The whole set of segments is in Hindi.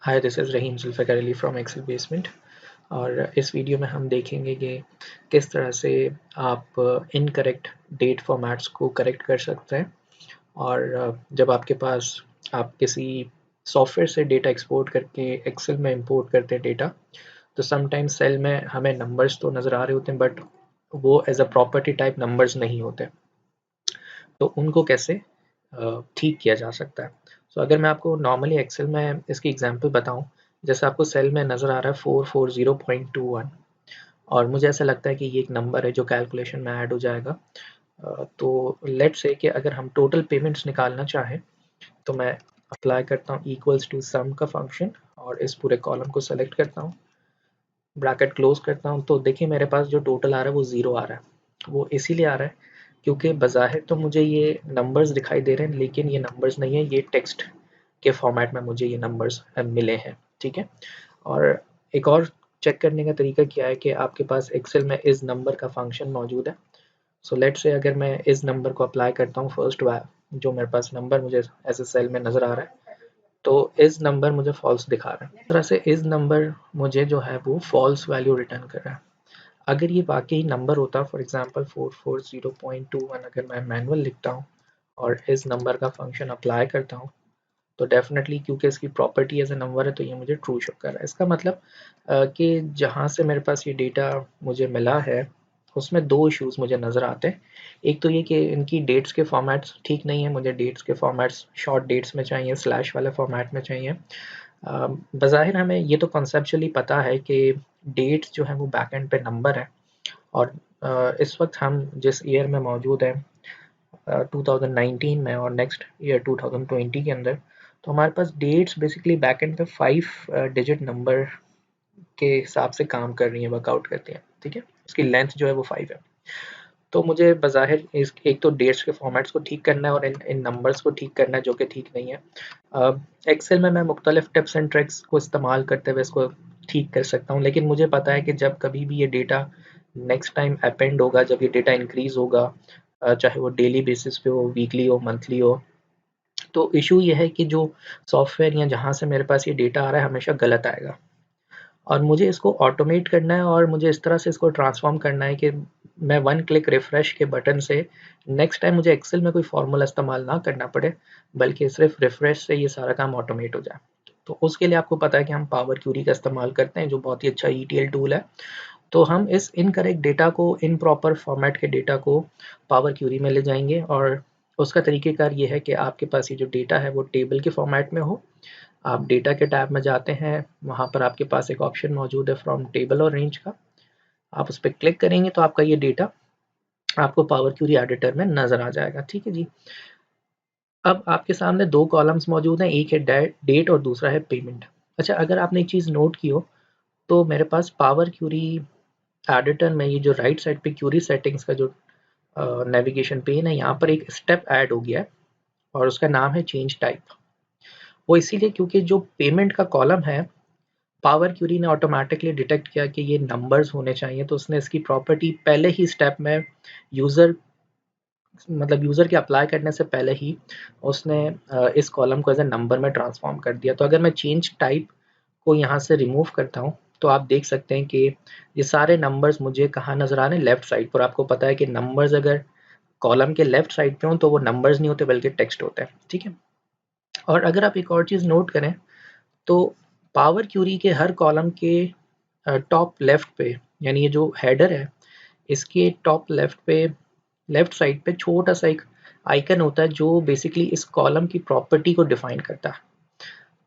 Hi, this is Rahim Zulfikar Ali from Excel basement. और इस वीडियो में हम देखेंगे कि किस तरह से आप इनकरेक्ट डेट फॉर्मेट्स को करेक्ट कर सकते हैं। और जब आपके पास आप किसी सॉफ्टवेयर से डेटा एक्सपोर्ट करके एक्सेल में इंपोर्ट करते हैं डेटा, तो समटाइम्स सेल में हमें नंबर्स तो नज़र आ रहे होते हैं, बट वो as a property type numbers नहीं होते। तो उनको कैसे ठीक किया जा सकता है। सो अगर मैं आपको नॉर्मली एक्सेल में इसकी एग्जांपल बताऊं, जैसे आपको सेल में नज़र आ रहा है 440.21, और मुझे ऐसा लगता है कि ये एक नंबर है जो कैलकुलेशन में ऐड हो जाएगा। तो लेट्स से कि अगर हम टोटल पेमेंट्स निकालना चाहें, तो मैं अप्लाई करता हूँ इक्वल्स टू सम का फंक्शन और इस पूरे कॉलम को सेलेक्ट करता हूँ, ब्रैकेट क्लोज करता हूँ। तो देखिए मेरे पास जो टोटल आ रहा है वो ज़ीरो आ रहा है। वो इसीलिए आ रहा है क्योंकि बज़ाहिर तो मुझे ये नंबर्स दिखाई दे रहे हैं, लेकिन ये नंबर्स नहीं है, ये टेक्स्ट के फॉर्मेट में मुझे ये नंबर्स मिले हैं। ठीक है। और एक और चेक करने का तरीका क्या है कि आपके पास एक्सेल में इस नंबर का फंक्शन मौजूद है। सो लेट्स से अगर मैं इस नंबर को अप्लाई करता हूँ फर्स्ट जो मेरे पास नंबर मुझे ऐसे सेल में नज़र आ रहा है, तो इस नंबर मुझे फॉल्स दिखा रहा है। इस तरह से इस नंबर मुझे जो है वो फॉल्स वैल्यू रिटर्न कर रहा है। अगर ये वाकई नंबर होता, फॉर एग्जांपल 440.21, अगर मैं मैनुअल लिखता हूँ और इस नंबर का फंक्शन अप्लाई करता हूँ, तो डेफिनेटली क्योंकि इसकी प्रॉपर्टी एज ए नंबर है तो ये मुझे ट्रू शो कर रहा है। इसका मतलब कि जहाँ से मेरे पास ये डेटा मुझे मिला है उसमें दो इश्यूज मुझे नज़र आते हैं। एक तो ये कि इनकी डेट्स के फॉर्मेट्स ठीक नहीं है, मुझे डेट्स के फॉर्मेट्स शॉर्ट डेट्स में चाहिए, स्लैश वाले फॉर्मेट में चाहिए। बज़ाहिर हमें ये तो कॉन्सेप्चुअली पता है कि डेट्स जो है वो बैक एंड पे नंबर है। और इस वक्त हम जिस ईयर में मौजूद हैं, 2019 में, और नेक्स्ट ईयर 2020 के अंदर, तो हमारे पास डेट्स बेसिकली बैक एंड पे 5 डिजिट नंबर के हिसाब से काम कर रही हैं, वर्कआउट करती हैं। ठीक है, उसकी लेंथ जो है वो 5 है। तो मुझे बज़ाहिर इस एक तो डेट्स के फॉर्मेट्स को ठीक करना है और इन नंबर्स को ठीक करना है जो कि ठीक नहीं है। एक्सेल में मैं मुख्तलिफ टिप्स एंड ट्रिक्स को इस्तेमाल करते हुए इसको ठीक कर सकता हूँ, लेकिन मुझे पता है कि जब कभी भी ये डेटा नेक्स्ट टाइम अपेंड होगा, जब ये डेटा इंक्रीज होगा, चाहे वो डेली बेसिस पे हो, वीकली हो, मंथली हो, तो इशू ये है कि जो सॉफ्टवेयर या जहाँ से मेरे पास ये डेटा आ रहा है हमेशा गलत आएगा। और मुझे इसको ऑटोमेट करना है और मुझे इस तरह से इसको ट्रांसफॉर्म करना है कि मैं वन क्लिक रिफ्रेश के बटन से नेक्स्ट टाइम मुझे एक्सेल में कोई फार्मूला इस्तेमाल ना करना पड़े, बल्कि सिर्फ रिफ्रेश से ये सारा काम ऑटोमेट हो जाए। तो उसके लिए आपको पता है कि हम पावर क्यूरी का इस्तेमाल करते हैं, जो बहुत ही अच्छा ईटीएल टूल है। तो हम इस इनकरेक्ट डेटा को, इन प्रॉपर फॉर्मेट के डेटा को पावर क्यूरी में ले जाएंगे, और उसका तरीक़ेकार ये है कि आपके पास ये जो डेटा है वो टेबल के फॉर्मेट में हो। आप डेटा के टैब में जाते हैं, वहाँ पर आपके पास एक ऑप्शन मौजूद है फ्रॉम टेबल और रेंज का। आप उस पर क्लिक करेंगे तो आपका ये डेटा आपको पावर क्यूरी एडिटर में नज़र आ जाएगा। ठीक है जी। अब आपके सामने दो कॉलम्स मौजूद हैं, एक है डेट और दूसरा है पेमेंट। अच्छा, अगर आपने एक चीज़ नोट की हो, तो मेरे पास पावर क्यूरी एडिटर में ये जो राइट साइड पे क्यूरी सेटिंग्स का जो नेविगेशन पेन है, यहाँ पर एक स्टेप ऐड हो गया है और उसका नाम है चेंज टाइप। वो इसीलिए क्योंकि जो पेमेंट का कॉलम है, पावर क्यूरी ने ऑटोमेटिकली डिटेक्ट किया कि ये नंबर्स होने चाहिए, तो उसने इसकी प्रॉपर्टी पहले ही स्टेप में, यूज़र मतलब यूज़र के अप्लाई करने से पहले ही उसने इस कॉलम को एज ए नंबर में ट्रांसफॉर्म कर दिया। तो अगर मैं चेंज टाइप को यहाँ से रिमूव करता हूँ, तो आप देख सकते हैं कि ये सारे नंबर्स मुझे कहाँ नज़र आ रहे हैं, लेफ्ट साइड पर। आपको पता है कि नंबर्स अगर कॉलम के लेफ्ट साइड पे हों तो वो नंबर्स नहीं होते बल्कि टेक्स्ट होते हैं। ठीक है। और अगर आप एक और चीज़ नोट करें, तो पावर क्यूरी के हर कॉलम के टॉप लेफ्ट पे, यानी ये जो हेडर है, इसके टॉप लेफ्ट पे, लेफ्ट साइड पे छोटा सा एक आइकन होता है जो बेसिकली इस कॉलम की प्रॉपर्टी को डिफाइन करता है।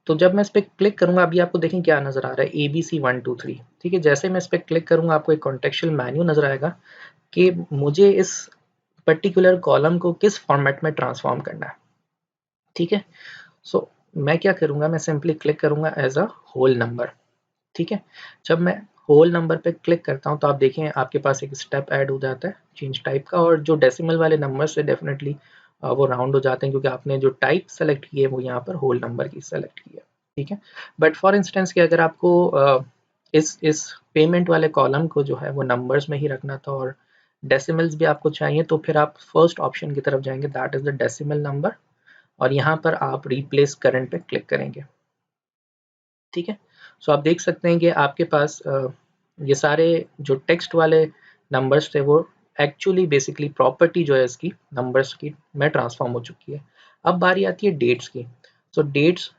तो जब मैं इस पर क्लिक करूंगा, अभी आपको देखें क्या नज़र आ रहा है, ABC123। ठीक है, जैसे मैं इस पर क्लिक करूंगा आपको एक कॉन्टेक्चुअल मेन्यू नज़र आएगा कि मुझे इस पर्टिकुलर कॉलम को किस फॉर्मेट में ट्रांसफॉर्म करना है। ठीक है। सो मैं क्या करूंगा, मैं सिंपली क्लिक करूंगा एज अ होल नंबर। ठीक है। जब मैं होल नंबर पे क्लिक करता हूं तो आप देखें आपके पास एक स्टेप ऐड हो जाता है चेंज टाइप का, और जो डेसिमल वाले नंबर से डेफिनेटली वो राउंड हो जाते हैं, क्योंकि आपने जो टाइप सेलेक्ट की है वो यहाँ पर होल नंबर की सेलेक्ट की है। ठीक है। बट फॉर इंस्टेंस कि अगर आपको इस पेमेंट वाले कॉलम को जो है वो नंबर्स में ही रखना था और डेसिमल्स भी आपको चाहिए, तो फिर आप फर्स्ट ऑप्शन की तरफ जाएंगे, that is the decimal number, और यहाँ पर आप रिप्लेस करंट पे क्लिक करेंगे। ठीक है। सो आप देख सकते हैं कि आपके पास ये सारे जो टेक्स्ट वाले नंबर्स थे वो एक्चुअली बेसिकली प्रॉपर्टी जो है इसकी नंबर्स की में ट्रांसफॉर्म हो चुकी है। अब बारी आती है डेट्स की। सो डेट्स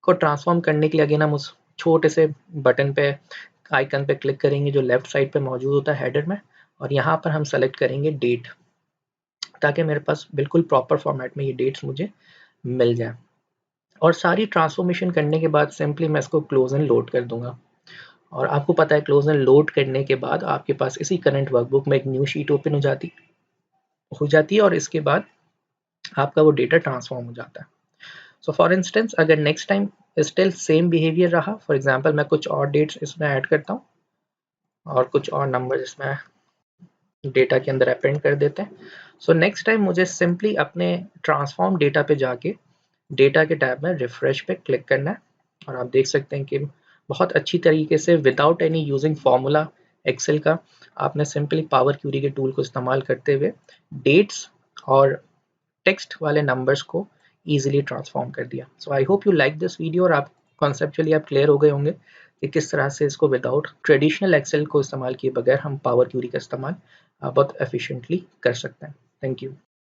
को ट्रांसफॉर्म करने के लिए अगेन हम उस छोटे से बटन पे आइकन पे क्लिक करेंगे जो लेफ्ट साइड पे मौजूद होता है हेडर में, और यहाँ पर हम सेलेक्ट करेंगे डेट, ताकि मेरे पास बिल्कुल प्रॉपर फॉर्मेट में ये डेट्स मुझे मिल जाए। और सारी ट्रांसफॉर्मेशन करने के बाद सिंपली मैं इसको क्लोज एंड लोड कर दूंगा। और आपको पता है क्लोज एंड लोड करने के बाद आपके पास इसी करंट वर्कबुक में एक न्यू शीट ओपन हो जाती है और इसके बाद आपका वो डेटा ट्रांसफॉर्म हो जाता है। सो फॉर इंस्टेंस अगर next time still same behaviour रहा, फॉर एग्जांपल मैं कुछ और डेट्स इसमें ऐड करता हूँ और कुछ और नंबर इसमें डेटा के अंदर अपेंड कर देते हैं। सो नेक्स्ट टाइम मुझे सिंपली अपने ट्रांसफॉर्म डेटा पे जाके डेटा के टैब में रिफ्रेश पे क्लिक करना है, और आप देख सकते हैं कि बहुत अच्छी तरीके से without any using formula Excel का आपने सिंपली पावर क्यूरी के टूल को इस्तेमाल करते हुए डेट्स और टेक्स्ट वाले नंबर्स को इजीली ट्रांसफॉर्म कर दिया। So I hope you like this video और आप कॉन्सेप्चुअली आप क्लियर हो गए होंगे कि किस तरह से इसको विदाउट ट्रेडिशनल एक्सेल को इस्तेमाल किए बगैर हम पावर क्यूरी का इस्तेमाल बहुत एफिशिएंटली कर सकते हैं। Thank you.